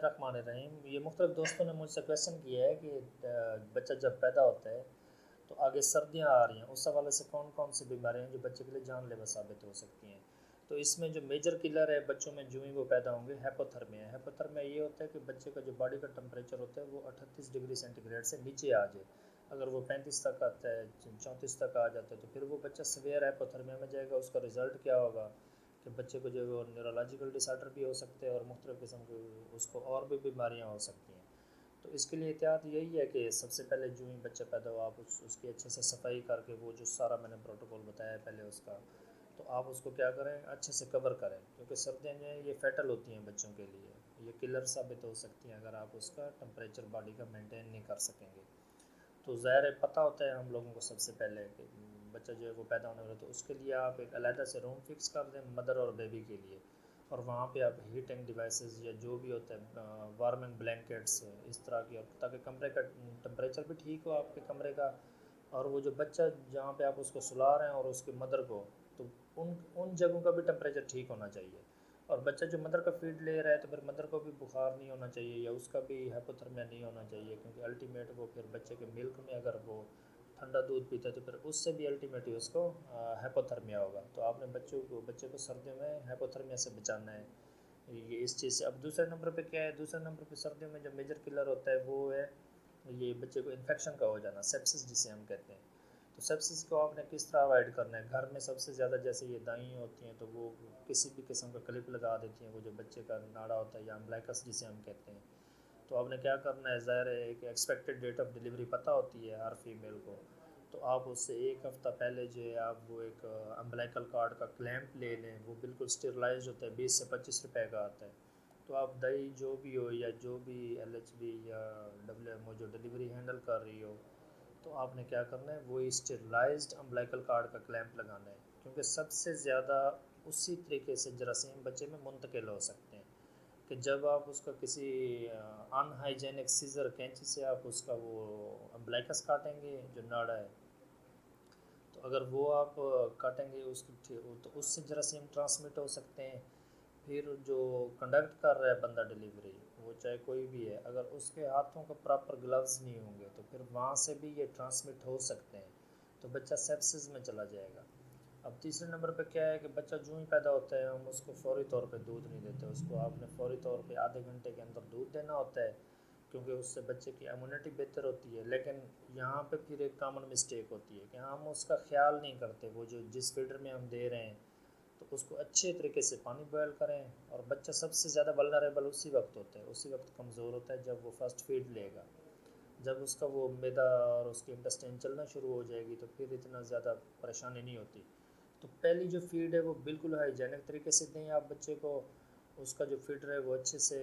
बिस्मिल्लाहिर्रहमानिर्रहीम। ये मुख्तलिफ दोस्तों ने मुझसे क्वेश्चन किया है कि बच्चा जब पैदा होता है तो आगे सर्दियाँ आ रही हैं, उस हवाले से कौन कौन सी बीमारियाँ हैं जो बच्चे के लिए जानलेवा साबित हो सकती हैं। तो इसमें जो मेजर किलर है बच्चों में जो ही वो पैदा होंगे, हैपोथर्मिया। हैपोथर्मिया ये होता है कि बच्चे का जो बॉडी का टेम्परेचर होता है वो 38 डिग्री सेंटीग्रेड से नीचे आ जाए। अगर वो 35 तक आता है, 34 तक आ जाता है, तो फिर वो बच्चा सीवियर हैपोथर्मिया में जाएगा। उसका रिज़ल्ट क्या होगा कि बच्चे को जो है वो न्यूरोलॉजिकल डिसऑर्डर भी हो सकते हैं और मुख्तलिफ़ किस्म की उसको और भी बीमारियाँ हो सकती हैं। तो इसके लिए एहतियात यही है कि सबसे पहले जो ही बच्चा पैदा हो आप उसकी अच्छे से सफाई करके, वो जो सारा मैंने प्रोटोकॉल बताया है पहले उसका, तो आप उसको क्या करें, अच्छे से कवर करें, क्योंकि सर्दियाँ जो हैं ये फैटल होती हैं बच्चों के लिए, ये किलर साबित हो सकती हैं अगर आप उसका टेम्परेचर बॉडी का मेंटेन नहीं कर सकेंगे। तो ज़ाहिर है पता होता है हम लोगों को सबसे पहले कि बच्चा जो है वो पैदा होने वाला है, तो उसके लिए आप एक अलहदा से रूम फिक्स कर दें मदर और बेबी के लिए, और वहाँ पे आप हीटिंग डिवाइसेस या जो भी होता है वार्मिंग ब्लैंकेट्स इस तरह की, ताकि कमरे का टेम्परेचर भी ठीक हो आपके कमरे का, और वो जो बच्चा जहाँ पे आप उसको सुला रहे हैं और उसकी मदर को, तो उन उन जगहों का भी टेम्परेचर ठीक होना चाहिए। और बच्चा जो मदर का फीड ले रहा है तो फिर मदर को भी बुखार नहीं होना चाहिए या उसका भी हाइपोथर्मिया नहीं होना चाहिए, क्योंकि अल्टीमेट वो फिर बच्चे के मिल्क में अगर वो ठंडा दूध पीता है तो फिर उससे भी अल्टीमेटली उसको हाइपोथर्मिया होगा। तो आपने बच्चे को सर्दियों में हाइपोथर्मिया से बचाना है, ये इस चीज़ से। अब दूसरे नंबर पे क्या है, दूसरे नंबर पे सर्दियों में जो मेजर किलर होता है वो है ये बच्चे को इन्फेक्शन का हो जाना, सेप्सिस जिसे हम कहते हैं। तो सेप्सिस को आपने किस तरह अवॉइड करना है, घर में सबसे ज़्यादा जैसे ये दाई होती हैं तो वो किसी भी किस्म का क्लिप लगा देती हैं, वो जो बच्चे का नाड़ा होता है या अम्ब्लाइकस जिसे हम कहते हैं। तो आपने क्या करना है, ज़ाहिर है एक एक्सपेक्टेड डेट ऑफ डिलीवरी पता होती है हर फीमेल को, तो आप उससे एक हफ़्ता पहले जो है आप वो एक अम्ब्लाइकल कार्ड का क्लैंप ले लें, वो बिल्कुल स्टेरलाइज होता है, 20 से 25 रुपए का आता है। तो आप दही जो भी हो या जो भी LHB या WMO जो डिलीवरी हैंडल कर रही हो, तो आपने क्या करना है, वही स्टेरलाइज्ड अम्ब्लाइकल कार्ड का क्लैंप लगाना है, क्योंकि सबसे ज़्यादा उसी तरीके से जरासीम बच्चे में मुंतकिल हो सकते हैं कि जब आप उसका किसी अनहाइजेनिक सीज़र कैंची से आप उसका वो अम्ब्लाइकस काटेंगे जो नाड़ा है, तो अगर वो आप काटेंगे उसकी तो उससे जरासीम ट्रांसमिट हो सकते हैं। फिर जो कंडक्ट कर रहा है बंदा डिलीवरी, वो चाहे कोई भी है, अगर उसके हाथों को प्रॉपर ग्लव्स नहीं होंगे तो फिर वहाँ से भी ये ट्रांसमिट हो सकते हैं, तो बच्चा सेप्सिस में चला जाएगा। अब तीसरे नंबर पे क्या है कि बच्चा जो ही पैदा होता है हम उसको फ़ौरी तौर पे दूध नहीं देते, उसको आपने फ़ौरी तौर पे आधे घंटे के अंदर दूध देना होता है, क्योंकि उससे बच्चे की इम्यूनिटी बेहतर होती है। लेकिन यहाँ पे फिर एक कॉमन मिस्टेक होती है कि हम उसका ख्याल नहीं करते, वो जो जिस फीडर में हम दे रहे हैं तो उसको अच्छे तरीके से पानी बॉयल करें। और बच्चा सबसे ज़्यादा वल्नरेबल उसी वक्त होता है, उसी वक्त कमज़ोर होता है जब वो फर्स्ट फीड लेगा। जब उसका वो मैदा और उसकी इंटेस्टाइन चलना शुरू हो जाएगी तो फिर इतना ज़्यादा परेशानी नहीं होती। तो पहली जो फीड है वो बिल्कुल हाइजेनिक तरीके से दें आप बच्चे को, उसका जो फीडर है वो अच्छे से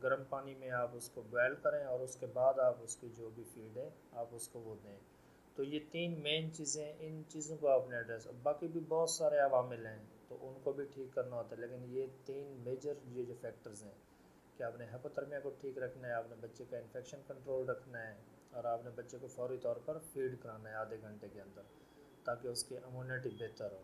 गर्म पानी में आप उसको बॉयल करें और उसके बाद आप उसकी जो भी फीड है आप उसको वो दें। तो ये तीन मेन चीज़ें, इन चीज़ों को आपने एड्रेस, बाकी भी बहुत सारे अवामिल हैं तो उनको भी ठीक करना होता है, लेकिन ये तीन मेजर ये जो फैक्टर्स हैं कि आपने हाइपोथर्मिया को ठीक रखना है, आपने बच्चे का इन्फेक्शन कंट्रोल रखना है, और आपने बच्चे को फौरी तौर पर फीड कराना है आधे घंटे के अंदर, ताकि उसकी इम्यूनिटी बेहतर हो।